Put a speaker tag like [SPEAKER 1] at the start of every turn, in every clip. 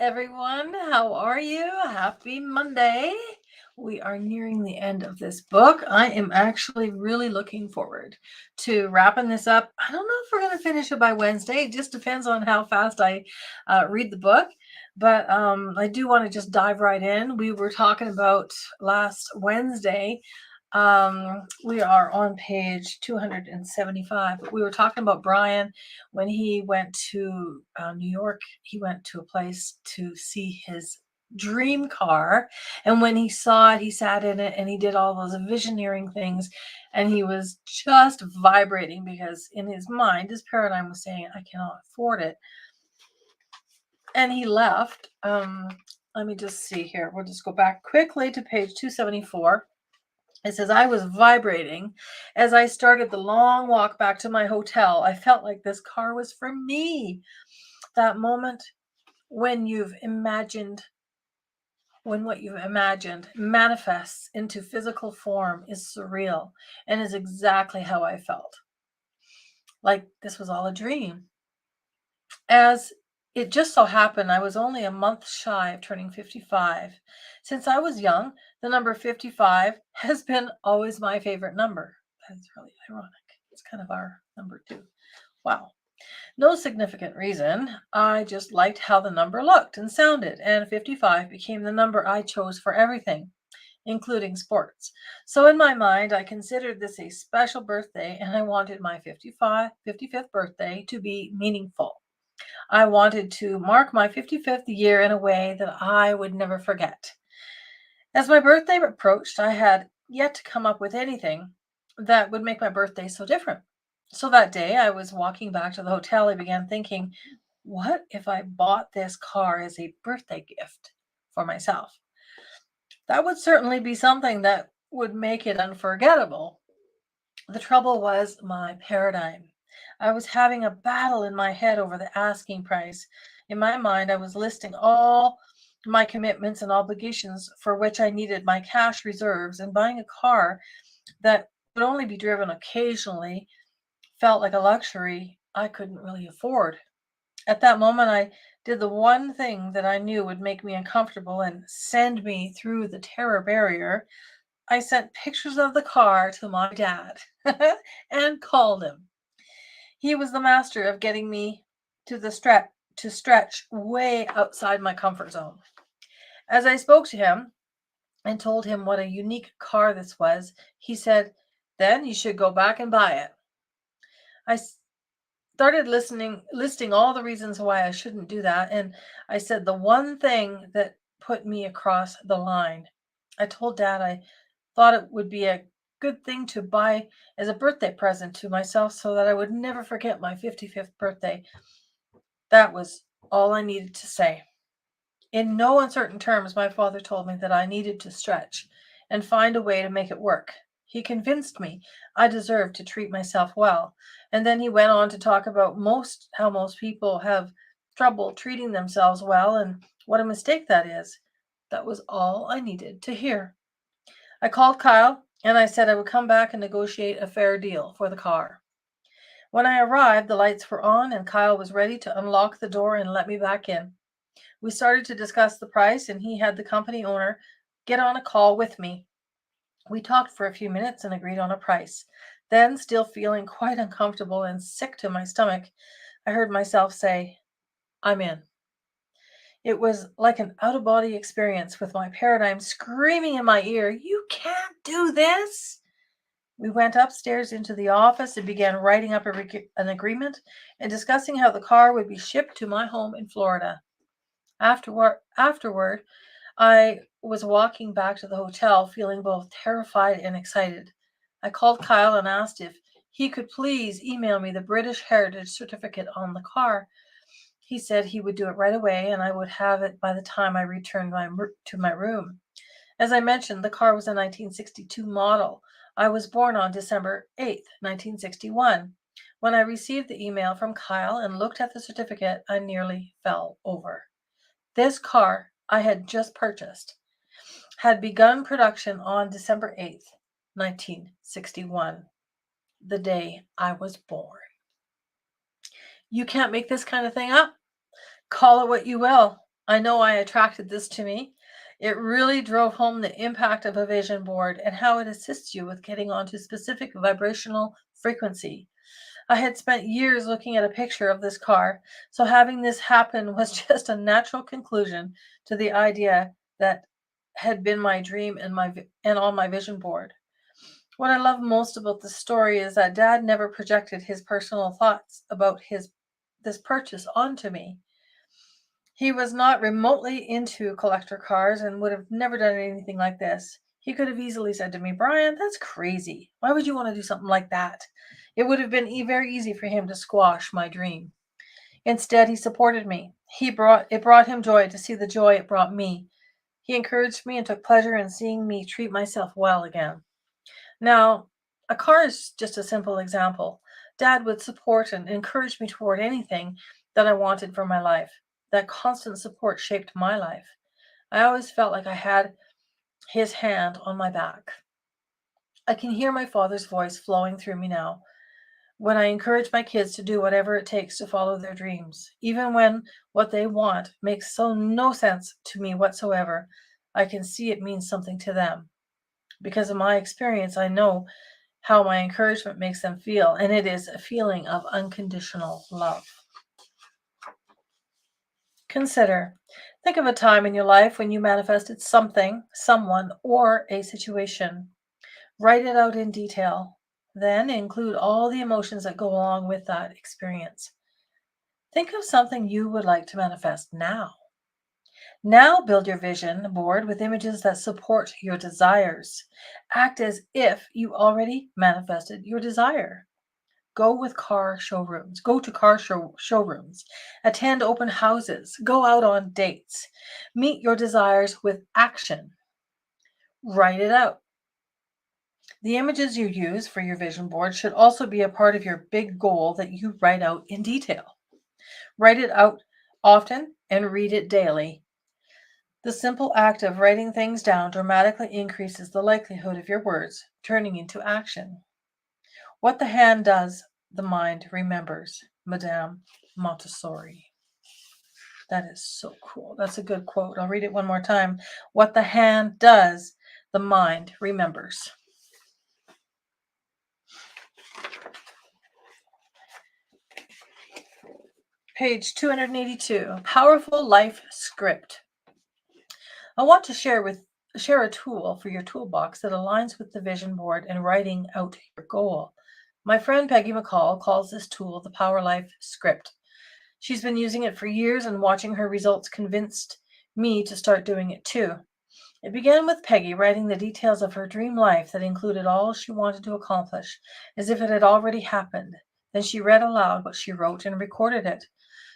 [SPEAKER 1] everyone. How are you? Happy Monday. We are nearing the end of this book. I am actually really looking forward to wrapping this up. I don't know if we're going to finish it by Wednesday. It just depends on how fast I read the book. But I do want to just dive right in. We were talking about last Wednesday. We are on page 275. But we were talking about Brian when he went to New York. He went to a place to see his dream car, and when he saw it, he sat in it and he did all those visioneering things, and he was just vibrating because in his mind his paradigm was saying, I cannot afford it. And he left. Let me just see here. We'll just go back quickly to page 274. It says, I was vibrating as I started the long walk back to my hotel. I felt like this car was for me. That moment when what you've imagined manifests into physical form is surreal and is exactly how I felt. Like this was all a dream. As it just so happened, I was only a month shy of turning 55. Since I was young, the number 55 has been always my favorite number. That's really ironic. It's kind of our number too. Wow. No significant reason. I just liked how the number looked and sounded, and 55 became the number I chose for everything, including sports. So in my mind, I considered this a special birthday, and I wanted my 55th birthday to be meaningful. I wanted to mark my 55th year in a way that I would never forget. As my birthday approached, I had yet to come up with anything that would make my birthday so different. So that day, I was walking back to the hotel. I began thinking, what if I bought this car as a birthday gift for myself? That would certainly be something that would make it unforgettable. The trouble was my paradigm. I was having a battle in my head over the asking price. In my mind, I was listing all my commitments and obligations for which I needed my cash reserves, and buying a car that would only be driven occasionally felt like a luxury I couldn't really afford. At that moment, I did the one thing that I knew would make me uncomfortable and send me through the terror barrier. I sent pictures of the car to my dad and called him. He was the master of getting me to stretch way outside my comfort zone. As I spoke to him and told him what a unique car this was, he said, "Then you should go back and buy it." I started listing all the reasons why I shouldn't do that, and I said the one thing that put me across the line. I told Dad I thought it would be a good thing to buy as a birthday present to myself so that I would never forget my 55th birthday. That was all I needed to say. In no uncertain terms, my father told me that I needed to stretch and find a way to make it work. He convinced me I deserved to treat myself well, and then he went on to talk about how most people have trouble treating themselves well and what a mistake that is. That was all I needed to hear. I called Kyle and I said I would come back and negotiate a fair deal for the car. When I arrived, the lights were on and Kyle was ready to unlock the door and let me back in. We started to discuss the price, and he had the company owner get on a call with me. We talked for a few minutes and agreed on a price. Then, still feeling quite uncomfortable and sick to my stomach, I heard myself say, I'm in. It was like an out of body experience with my paradigm screaming in my ear, You can't do this! We went upstairs into the office and began writing up an agreement and discussing how the car would be shipped to my home in Florida. Afterward, I was walking back to the hotel feeling both terrified and excited. I called Kyle and asked if he could please email me the British Heritage certificate on the car. He said he would do it right away and I would have it by the time I returned to my room. As I mentioned, the car was a 1962 model. I was born on December 8th, 1961. When I received the email from Kyle and looked at the certificate, I nearly fell over. This car I had just purchased had begun production on December 8th, 1961, the day I was born. You can't make this kind of thing up. Call it what you will. I know I attracted this to me. It really drove home the impact of a vision board and how it assists you with getting onto specific vibrational frequency. I had spent years looking at a picture of this car, so having this happen was just a natural conclusion to the idea that had been my dream and and on my vision board. What I love most about this story is that Dad never projected his personal thoughts about his this purchase onto me. He was not remotely into collector cars and would have never done anything like this. He could have easily said to me, Brian, that's crazy. Why would you want to do something like that? It would have been very easy for him to squash my dream. Instead, he supported me. It brought him joy to see the joy it brought me. He encouraged me and took pleasure in seeing me treat myself well again. Now, a car is just a simple example. Dad would support and encourage me toward anything that I wanted for my life. That constant support shaped my life. I always felt like I had his hand on my back. I can hear my father's voice flowing through me now when I encourage my kids to do whatever it takes to follow their dreams, even when what they want makes no sense to me whatsoever. I can see it means something to them. Because of my experience, I know how my encouragement makes them feel, and it is a feeling of unconditional love. Consider, think of a time in your life when you manifested something, someone, or a situation. Write it out in detail. Then include all the emotions that go along with that experience. Think of something you would like to manifest now. Now build your vision board with images that support your desires. Act as if you already manifested your desire. Go to showrooms, attend open houses, go out on dates. Meet your desires with action. Write it out. The images you use for your vision board should also be a part of your big goal that you write out in detail. Write it out often and read it daily. The simple act of writing things down dramatically increases the likelihood of your words turning into action. What the hand does, the mind remembers. Madame Montessori. That is so cool. That's a good quote. I'll read it one more time. What the hand does, the mind remembers. Page 282. Powerful Life Script. I want to share a tool for your toolbox that aligns with the vision board and writing out your goal. My friend Peggy McCall calls this tool the Power Life Script. She's been using it for years, and watching her results convinced me to start doing it too. It began with Peggy writing the details of her dream life that included all she wanted to accomplish, as if it had already happened. Then she read aloud what she wrote and recorded it.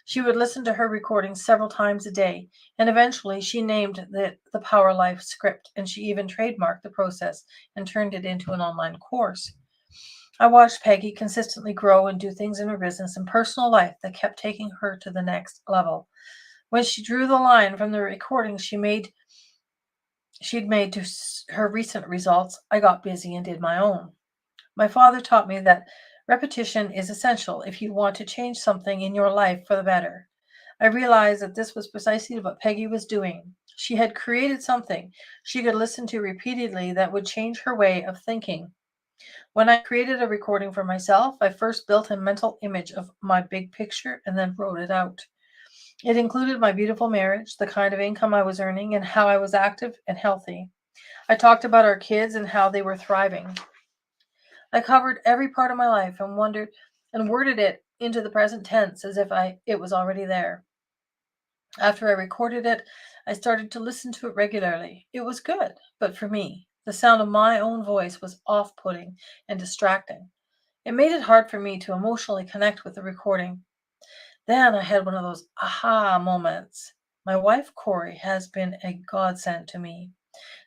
[SPEAKER 1] She would listen to her recordings several times a day, and eventually she named the Power Life Script, and she even trademarked the process and turned it into an online course. I watched Peggy consistently grow and do things in her business and personal life that kept taking her to the next level. When she drew the line from the recordings she'd made to her recent results, I got busy and did my own. My father taught me that repetition is essential if you want to change something in your life for the better. I realized that this was precisely what Peggy was doing. She had created something she could listen to repeatedly that would change her way of thinking. When I created a recording for myself, I first built a mental image of my big picture and then wrote it out. It included my beautiful marriage, the kind of income I was earning, and how I was active and healthy. I talked about our kids and how they were thriving. I covered every part of my life and worded it into the present tense as if it was already there. After I recorded it, I started to listen to it regularly. It was good, but for me, the sound of my own voice was off-putting and distracting. It made it hard for me to emotionally connect with the recording. Then I had one of those aha moments. My wife, Corey, has been a godsend to me.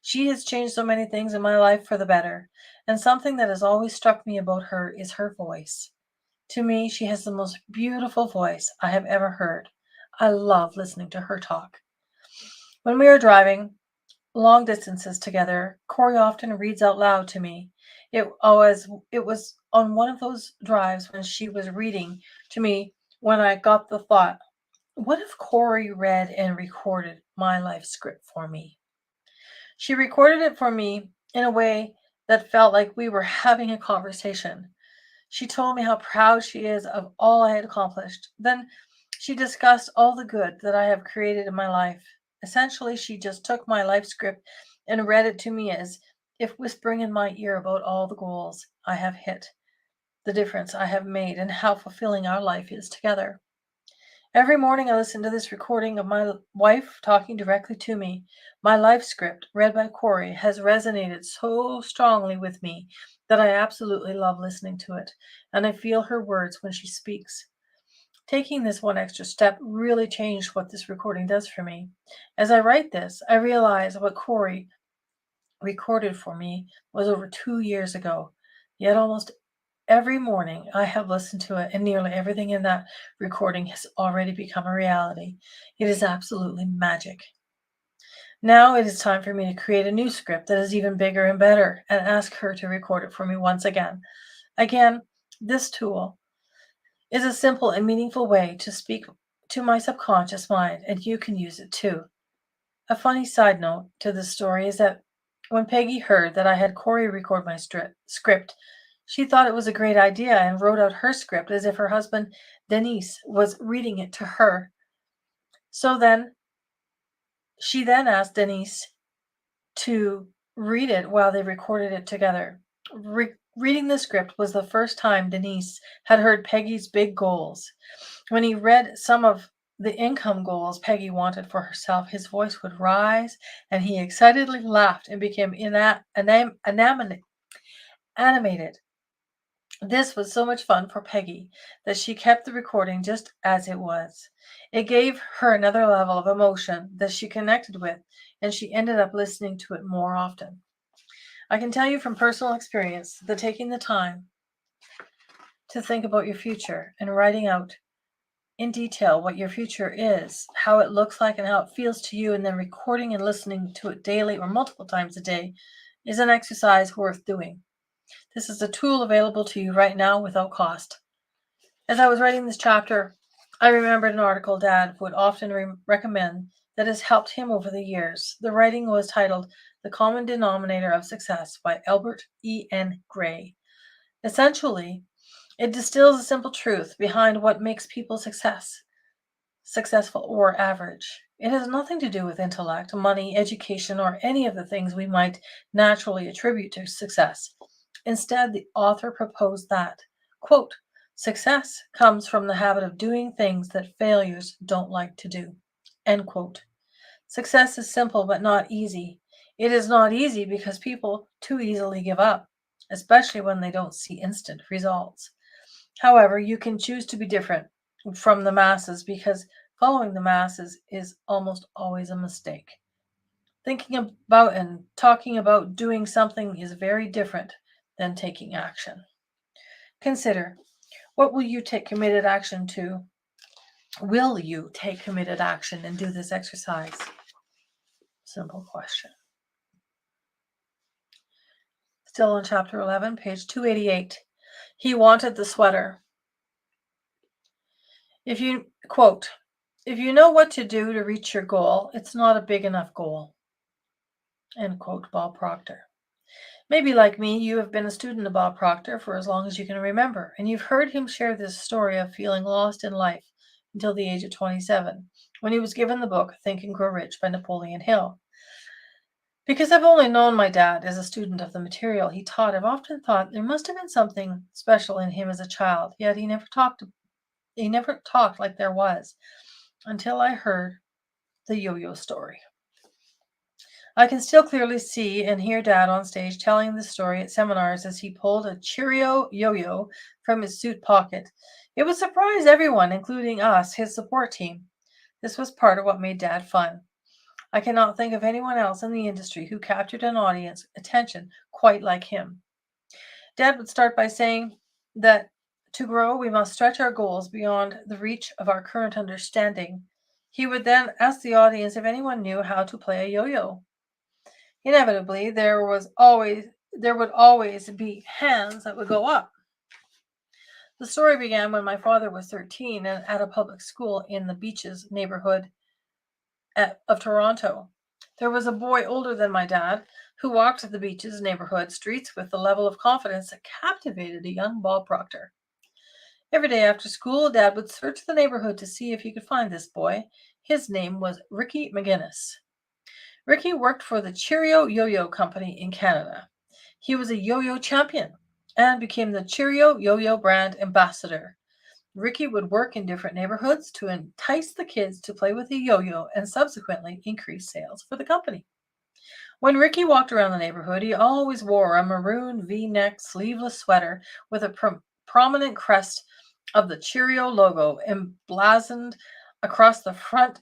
[SPEAKER 1] She has changed so many things in my life for the better, and something that has always struck me about her is her voice. To me, she has the most beautiful voice I have ever heard. I love listening to her talk. When we are driving long distances together, Corey often reads out loud to me. It was on one of those drives when she was reading to me when I got the thought. What if Corey read and recorded my life script for me? She recorded it for me in a way that felt like we were having a conversation. She told me how proud she is of all I had accomplished. Then she discussed all the good that I have created in my life. Essentially, she just took my life script and read it to me as if whispering in my ear about all the goals I have hit, the difference I have made, and how fulfilling our life is together. Every morning I listen to this recording of my wife talking directly to me. My life script, read by Corey, has resonated so strongly with me that I absolutely love listening to it, and I feel her words when she speaks. Taking this one extra step really changed what this recording does for me. As I write this, I realize what Corey recorded for me was over 2 years ago. Yet almost every morning I have listened to it, and nearly everything in that recording has already become a reality. It is absolutely magic. Now it is time for me to create a new script that is even bigger and better and ask her to record it for me once again. Again, this tool is a simple and meaningful way to speak to my subconscious mind, and you can use it too. A funny side note to this story is that when Peggy heard that I had Corey record my script, she thought it was a great idea and wrote out her script as if her husband, Denise, was reading it to her. So then, she then asked Denise to read it while they recorded it together. Reading the script was the first time Denise had heard Peggy's big goals. When he read some of the income goals Peggy wanted for herself, his voice would rise and he excitedly laughed and became animated. This was so much fun for Peggy that she kept the recording just as it was. It gave her another level of emotion that she connected with, and she ended up listening to it more often. I can tell you from personal experience that taking the time to think about your future and writing out in detail what your future is, how it looks like, and how it feels to you, and then recording and listening to it daily or multiple times a day is an exercise worth doing. This is a tool available to you right now without cost. As I was writing this chapter, I remembered an article Dad would often recommend that has helped him over the years. The writing was titled The Common Denominator of Success by Albert E.N. Gray. Essentially, it distills a simple truth behind what makes people successful or average. It has nothing to do with intellect, money, education, or any of the things we might naturally attribute to success. Instead, the author proposed that, quote, success comes from the habit of doing things that failures don't like to do, end quote. Success is simple but not easy. It is not easy because people too easily give up, especially when they don't see instant results. However, you can choose to be different from the masses because following the masses is almost always a mistake. Thinking about and talking about doing something is very different than taking action. Consider, what will you take committed action to? Will you take committed action and do this exercise? Simple question. Still on chapter 11, page 288. He wanted the sweater. If you, quote, if you know what to do to reach your goal, it's not a big enough goal. End quote, Bob Proctor. Maybe like me, you have been a student of Bob Proctor for as long as you can remember, and you've heard him share this story of feeling lost in life until the age of 27, when he was given the book Think and Grow Rich by Napoleon Hill. Because I've only known my dad as a student of the material he taught, I've often thought there must have been something special in him as a child, yet he never talked like there was, until I heard the yo-yo story. I can still clearly see and hear Dad on stage telling the story at seminars as he pulled a Cheerio yo-yo from his suit pocket. It would surprise everyone, including us, his support team. This was part of what made Dad fun. I cannot think of anyone else in the industry who captured an audience attention quite like him. Dad would start by saying that to grow, we must stretch our goals beyond the reach of our current understanding. He would then ask the audience if anyone knew how to play a yo-yo. Inevitably, there would always be hands that would go up. The story began when my father was 13 and at a public school in the Beaches neighborhood of Toronto. There was a boy older than my dad who walked the Beaches neighborhood streets with the level of confidence that captivated a young Bob Proctor. Every day after school, Dad would search the neighborhood to see if he could find this boy. His name was Ricky McGinnis. Ricky worked for the Cheerio Yo-Yo Company in Canada. He was a yo-yo champion and became the Cheerio Yo-Yo brand ambassador. Ricky would work in different neighborhoods to entice the kids to play with the yo-yo and subsequently increase sales for the company. When Ricky walked around the neighborhood, he always wore a maroon V-neck sleeveless sweater with a prominent crest of the Cheerio logo emblazoned across the front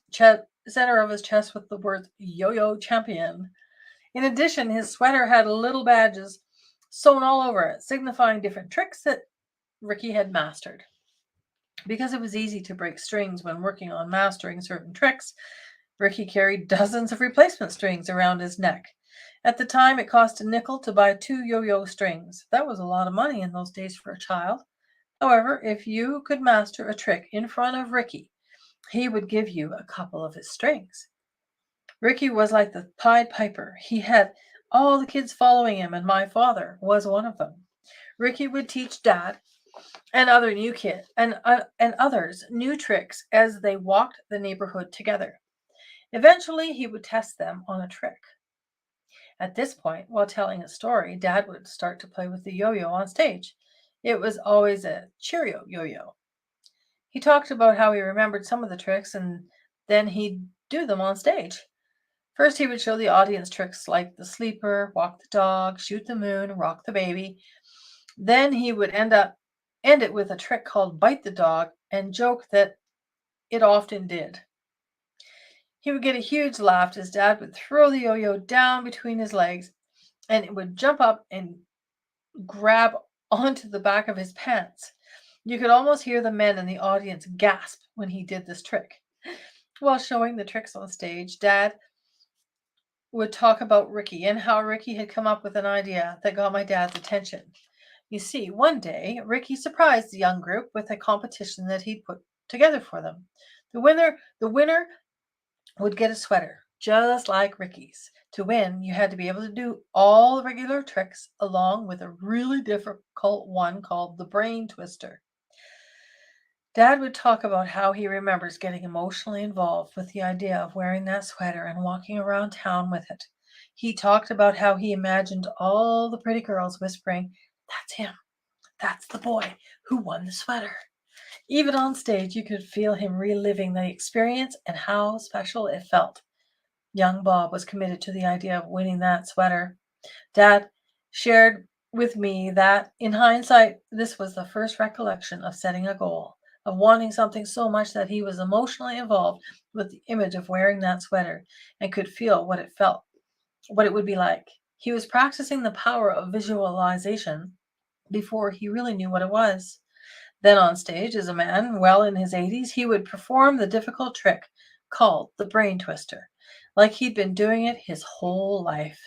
[SPEAKER 1] center of his chest with the words Yo-Yo Champion. In addition, his sweater had little badges sewn all over it, signifying different tricks that Ricky had mastered. Because it was easy to break strings when working on mastering certain tricks, Ricky carried dozens of replacement strings around his neck. At the time, it cost a nickel to buy 2 yo-yo strings. That was a lot of money in those days for a child. However, if you could master a trick in front of Ricky, he would give you a couple of his strings. Ricky was like the Pied Piper. He had all the kids following him, and my father was one of them. Ricky would teach Dad and other new kids and others new tricks as they walked the neighborhood together. Eventually, he would test them on a trick. At this point, while telling a story, Dad would start to play with the yo-yo on stage. It was always a Cheerio yo-yo. He talked about how he remembered some of the tricks and then he'd do them on stage. First, he would show the audience tricks like the sleeper, walk the dog, shoot the moon, rock the baby. Then he would end it with a trick called bite the dog and joke that it often did. He would get a huge laugh as Dad would throw the yo-yo down between his legs and it would jump up and grab onto the back of his pants. You could almost hear the men in the audience gasp when he did this trick. While showing the tricks on stage, Dad would talk about Ricky and how Ricky had come up with an idea that got my dad's attention. You see, one day, Ricky surprised the young group with a competition that he'd put together for them. The winner would get a sweater, just like Ricky's. To win, you had to be able to do all the regular tricks along with a really difficult one called the brain twister. Dad would talk about how he remembers getting emotionally involved with the idea of wearing that sweater and walking around town with it. He talked about how he imagined all the pretty girls whispering, "That's him. That's the boy who won the sweater." Even on stage, you could feel him reliving the experience and how special it felt. Young Bob was committed to the idea of winning that sweater. Dad shared with me that, in hindsight, this was the first recollection of setting a goal, of wanting something so much that he was emotionally involved with the image of wearing that sweater and could feel what it would be like. He was practicing the power of visualization before he really knew what it was. Then on stage, as a man well in his 80s, he would perform the difficult trick called the brain twister, like he'd been doing it his whole life.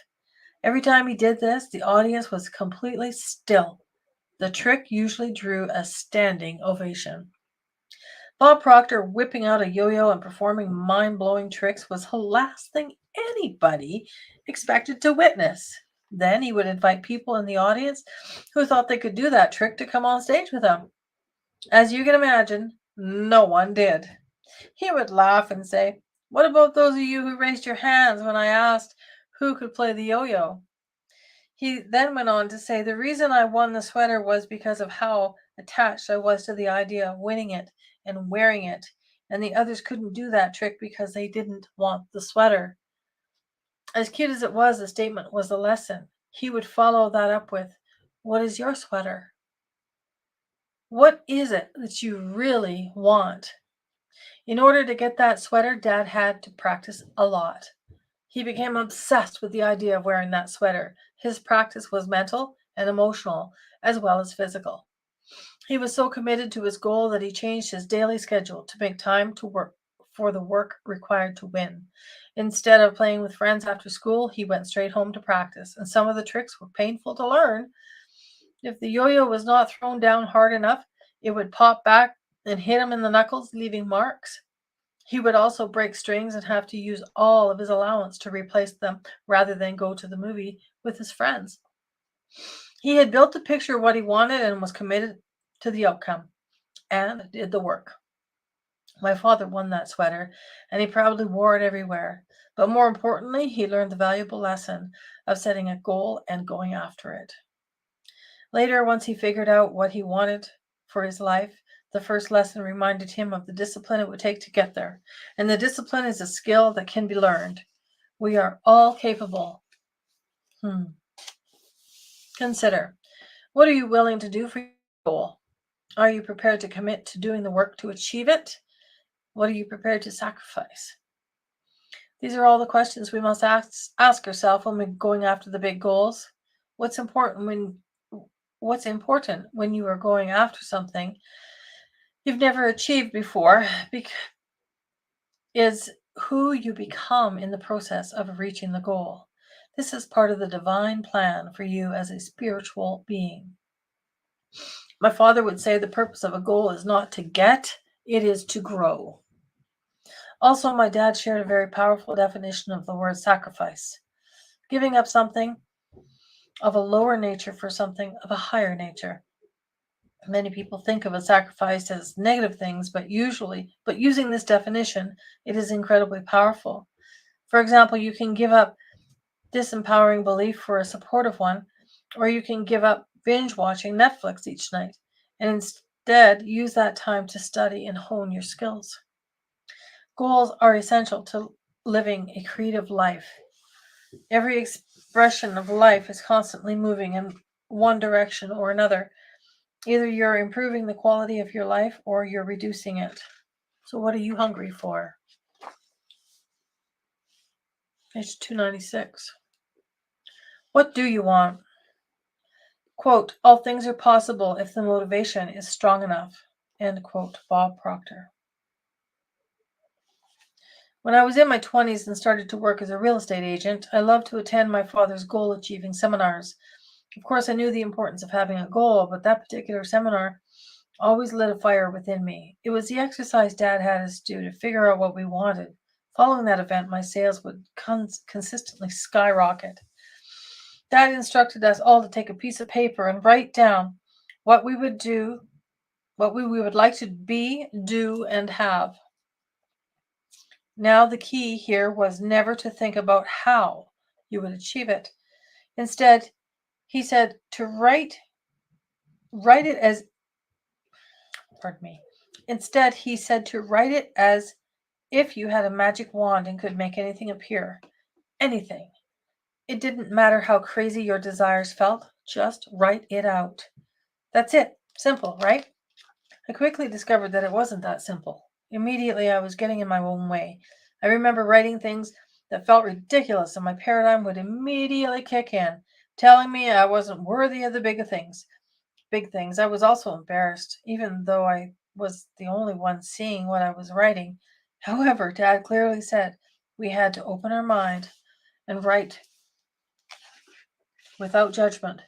[SPEAKER 1] Every time he did this, the audience was completely still. The trick usually drew a standing ovation. Bob Proctor whipping out a yo-yo and performing mind-blowing tricks was the last thing anybody expected to witness. Then he would invite people in the audience who thought they could do that trick to come on stage with him. As you can imagine, no one did. He would laugh and say, "What about those of you who raised your hands when I asked who could play the yo-yo?" He then went on to say, "The reason I won the sweater was because of how attached I was to the idea of winning it and wearing it, and the others couldn't do that trick because they didn't want the sweater." As cute as it was, the statement was a lesson. He would follow that up with, "What is your sweater? What is it that you really want?" In order to get that sweater, Dad had to practice a lot. He became obsessed with the idea of wearing that sweater. His practice was mental and emotional, as well as physical. He was so committed to his goal that he changed his daily schedule to make time to work for the work required to win. Instead of playing with friends after school, he went straight home to practice, and some of the tricks were painful to learn. If the yo-yo was not thrown down hard enough, It would pop back and hit him in the knuckles, leaving marks. He would also break strings and have to use all of his allowance to replace them rather than go to the movie with his friends. He had built a picture of what he wanted and was committed to the outcome and did the work. My father won that sweater, and he proudly wore it everywhere. But more importantly, he learned the valuable lesson of setting a goal and going after it. Later, once he figured out what he wanted for his life, the first lesson reminded him of the discipline it would take to get there. And the discipline is a skill that can be learned. We are all capable. Consider, what are you willing to do for your goal? Are you prepared to commit to doing the work to achieve it? What are you prepared to sacrifice? These are all the questions we must ask ourselves when we're going after the big goals. What's important when you are going after something you've never achieved before is who you become in the process of reaching the goal. This is part of the divine plan for you as a spiritual being. My father would say the purpose of a goal is not to get, it is to grow. Also, my dad shared a very powerful definition of the word sacrifice. Giving up something of a lower nature for something of a higher nature. Many people think of a sacrifice as negative things, but using this definition, it is incredibly powerful. For example, you can give up disempowering belief for a supportive one, or you can give up binge watching Netflix each night and instead use that time to study and hone your skills. Goals are essential to living a creative life. Every expression of life is constantly moving in one direction or another. Either you're improving the quality of your life or you're reducing it. So what are you hungry for? Page 296. What do you want? Quote, all things are possible if the motivation is strong enough. End quote, Bob Proctor. When I was in my 20s and started to work as a real estate agent, I loved to attend my father's goal-achieving seminars. Of course, I knew the importance of having a goal, but that particular seminar always lit a fire within me. It was the exercise Dad had us do to figure out what we wanted. Following that event, my sales would consistently skyrocket. Dad instructed us all to take a piece of paper and write down what we would do, what we would like to be, do, and have. Now, the key here was never to think about how you would achieve it. Instead, he said to write it as, pardon me. Instead, he said to write it as if you had a magic wand and could make anything appear. Anything. It didn't matter how crazy your desires felt, just write it out. That's it. Simple, right? I quickly discovered that it wasn't that simple. Immediately, I was getting in my own way. I remember writing things that felt ridiculous, and my paradigm would immediately kick in, telling me I wasn't worthy of the big things. I was also embarrassed, even though I was the only one seeing what I was writing. However, Dad clearly said we had to open our mind and write without judgment,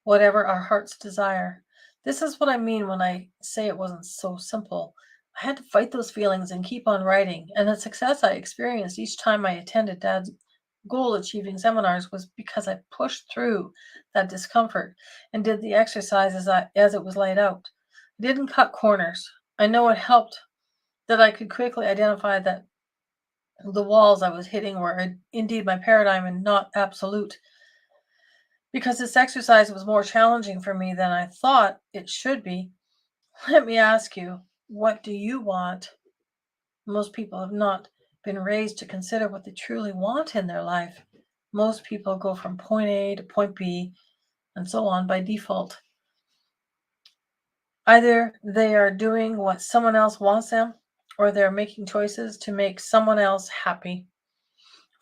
[SPEAKER 1] whatever our hearts desire. This is what I mean when I say it wasn't so simple. I had to fight those feelings and keep on writing, and the success I experienced each time I attended Dad's goal-achieving seminars was because I pushed through that discomfort and did the exercises as it was laid out. I didn't cut corners. I know it helped that I could quickly identify that the walls I was hitting were indeed my paradigm and not absolute. Because this exercise was more challenging for me than I thought it should be, let me ask you, what do you want? Most people have not been raised to consider what they truly want in their life. Most people go from point A to point B and so on by default. Either they are doing what someone else wants them, or they're making choices to make someone else happy.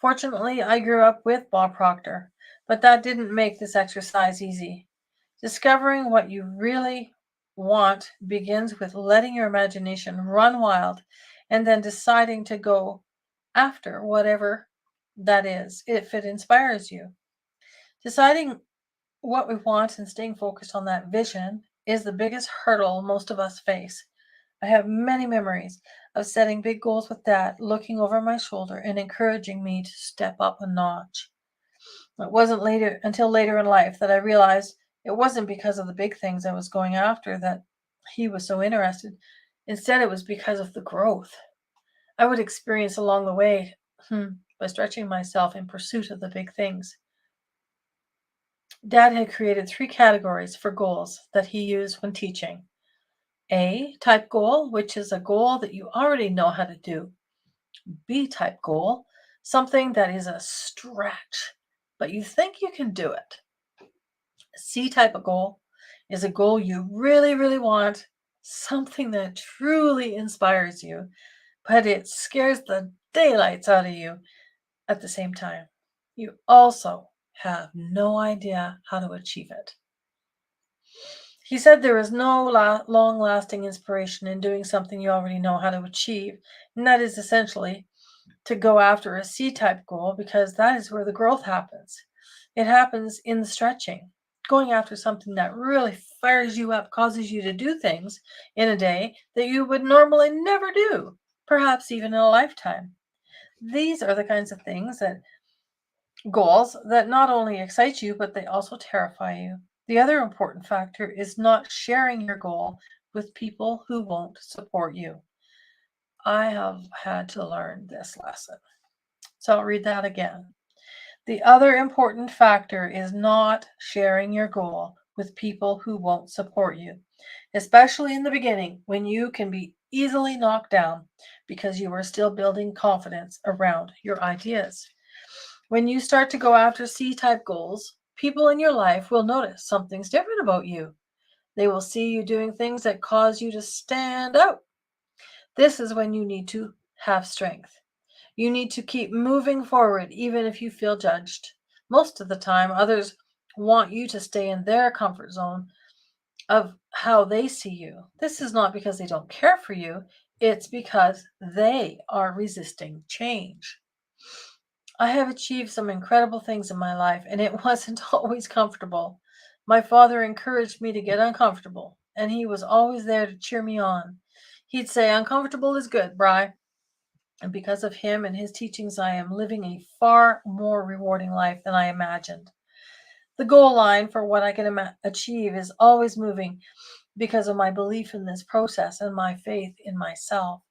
[SPEAKER 1] Fortunately, I grew up with Bob Proctor, but that didn't make this exercise easy. Discovering what you really want begins with letting your imagination run wild and then deciding to go after whatever that is, if it inspires you. Deciding what we want and staying focused on that vision is the biggest hurdle most of us face. I have many memories of setting big goals with Dad, looking over my shoulder and encouraging me to step up a notch. It wasn't later until later in life that I realized it wasn't because of the big things I was going after that he was so interested. Instead, it was because of the growth I would experience along the way by stretching myself in pursuit of the big things. Dad had created three categories for goals that he used when teaching. A type goal, which is a goal that you already know how to do. B type goal, something that is a stretch, but you think you can do it. C type of goal is a goal you really, really want, something that truly inspires you, but it scares the daylights out of you at the same time. You also have no idea how to achieve it. He said there is no long lasting inspiration in doing something you already know how to achieve, and that is essentially to go after a C type goal because that is where the growth happens. It happens in the stretching. Going after something that really fires you up causes you to do things in a day that you would normally never do, perhaps even in a lifetime. These are the kinds of things that goals that not only excite you, but they also terrify you. The other important factor is not sharing your goal with people who won't support you. I have had to learn this lesson. So I'll read that again. The other important factor is not sharing your goal with people who won't support you, especially in the beginning when you can be easily knocked down because you are still building confidence around your ideas. When you start to go after C type goals, people in your life will notice something's different about you. They will see you doing things that cause you to stand out. This is when you need to have strength. You need to keep moving forward even if you feel judged. Most of the time, others want you to stay in their comfort zone of how they see you. This is not because they don't care for you, it's because they are resisting change. I have achieved some incredible things in my life, and it wasn't always comfortable. My father encouraged me to get uncomfortable, and he was always there to cheer me on. He'd say, "Uncomfortable is good, Bry." And because of him and his teachings, I am living a far more rewarding life than I imagined. The goal line for what I can achieve is always moving because of my belief in this process and my faith in myself.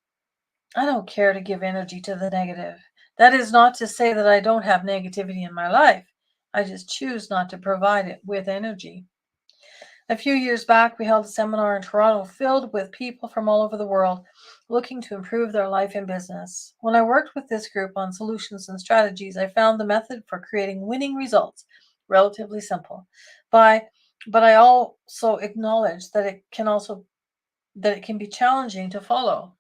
[SPEAKER 1] I don't care to give energy to the negative. That is not to say that I don't have negativity in my life. I just choose not to provide it with energy. A few years back, we held a seminar in Toronto filled with people from all over the world looking to improve their life and business. When I worked with this group on solutions and strategies, I found the method for creating winning results relatively simple. By but I also acknowledge that it can be challenging to follow.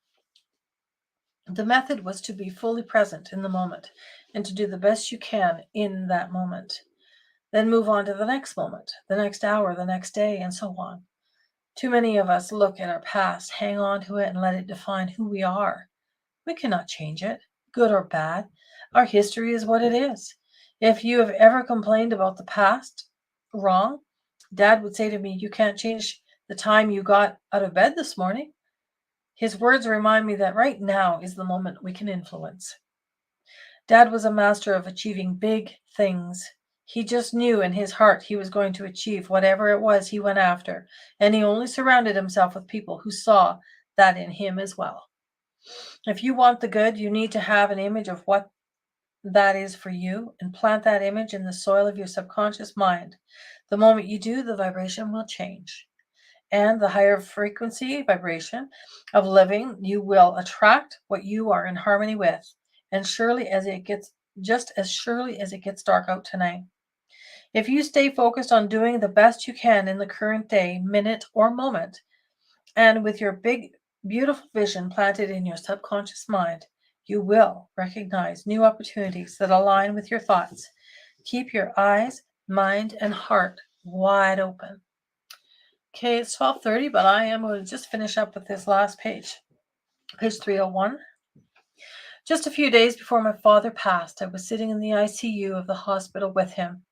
[SPEAKER 1] The method was to be fully present in the moment and to do the best you can in that moment. Then move on to the next moment, the next hour, the next day, and so on. Too many of us look at our past, hang on to it, and let it define who we are. We cannot change it, good or bad. Our history is what it is. If you have ever complained about the past, wrong, Dad would say to me, "You can't change the time you got out of bed this morning." His words remind me that right now is the moment we can influence. Dad was a master of achieving big things. He just knew in his heart he was going to achieve whatever it was he went after, and he only surrounded himself with people who saw that in him as well. If you want the good, you need to have an image of what that is for you and plant that image in the soil of your subconscious mind. The moment you do, the vibration will change. And the higher frequency vibration of living, you will attract what you are in harmony with. And just as surely as it gets dark out tonight. If you stay focused on doing the best you can in the current day, minute, or moment, and with your big, beautiful vision planted in your subconscious mind, you will recognize new opportunities that align with your thoughts. Keep your eyes, mind, and heart wide open. Okay, it's 12:30, but I am going to just finish up with this last page. Page 301. Just a few days before my father passed, I was sitting in the ICU of the hospital with him.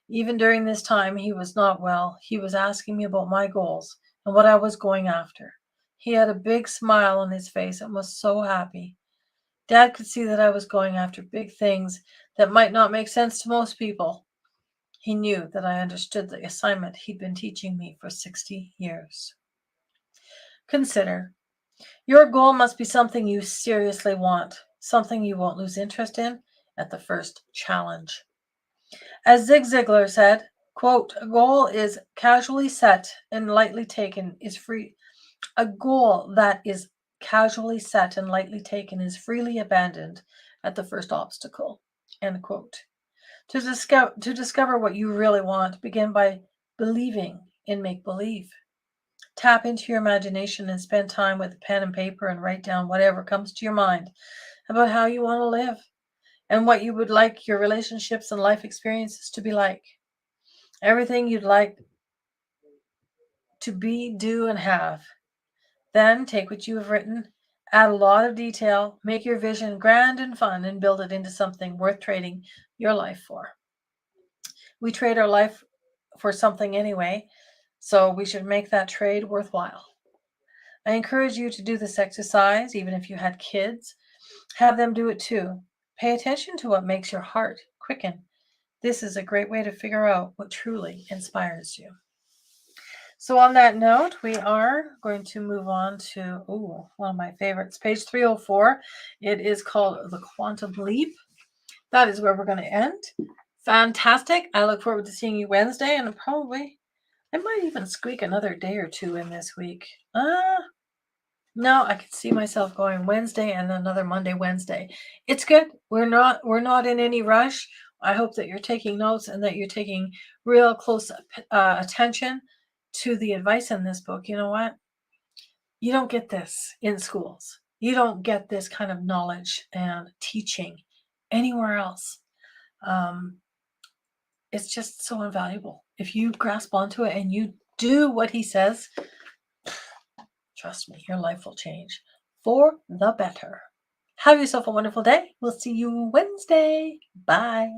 [SPEAKER 1] Even during this time, he was not well. He was asking me about my goals and what I was going after. He had a big smile on his face and was so happy. Dad could see that I was going after big things that might not make sense to most people. He knew that I understood the assignment he'd been teaching me for 60 years. Consider, your goal must be something you seriously want, something you won't lose interest in at the first challenge. As Zig Ziglar said, quote, a goal is casually set and lightly taken is free. A goal that is casually set and lightly taken is freely abandoned at the first obstacle. End quote. To discover what you really want, begin by believing in make believe. Tap into your imagination and spend time with pen and paper and write down whatever comes to your mind about how you want to live and what you would like your relationships and life experiences to be like. Everything you'd like to be, do, and have. Then take what you have written, add a lot of detail, make your vision grand and fun, and build it into something worth trading your life for. We trade our life for something anyway, so we should make that trade worthwhile. I encourage you to do this exercise, even if you had kids. Have them do it too. Pay attention to what makes your heart quicken. This is a great way to figure out what truly inspires you. So on that note, we are going to move on to one of my favorites, page 304. It is called The Quantum Leap. That is where we're going to end. Fantastic. I look forward to seeing you Wednesday, and I might even squeak another day or two in this week. No, I could see myself going Wednesday and another Monday, Wednesday. It's good. We're not in any rush. I hope that you're taking notes and that you're taking real close attention to the advice in this book. You know what? You don't get this in schools. You don't get this kind of knowledge and teaching anywhere else. It's just so invaluable. If you grasp onto it and you do what he says, trust me, your life will change for the better. Have yourself a wonderful day. We'll see you Wednesday. Bye.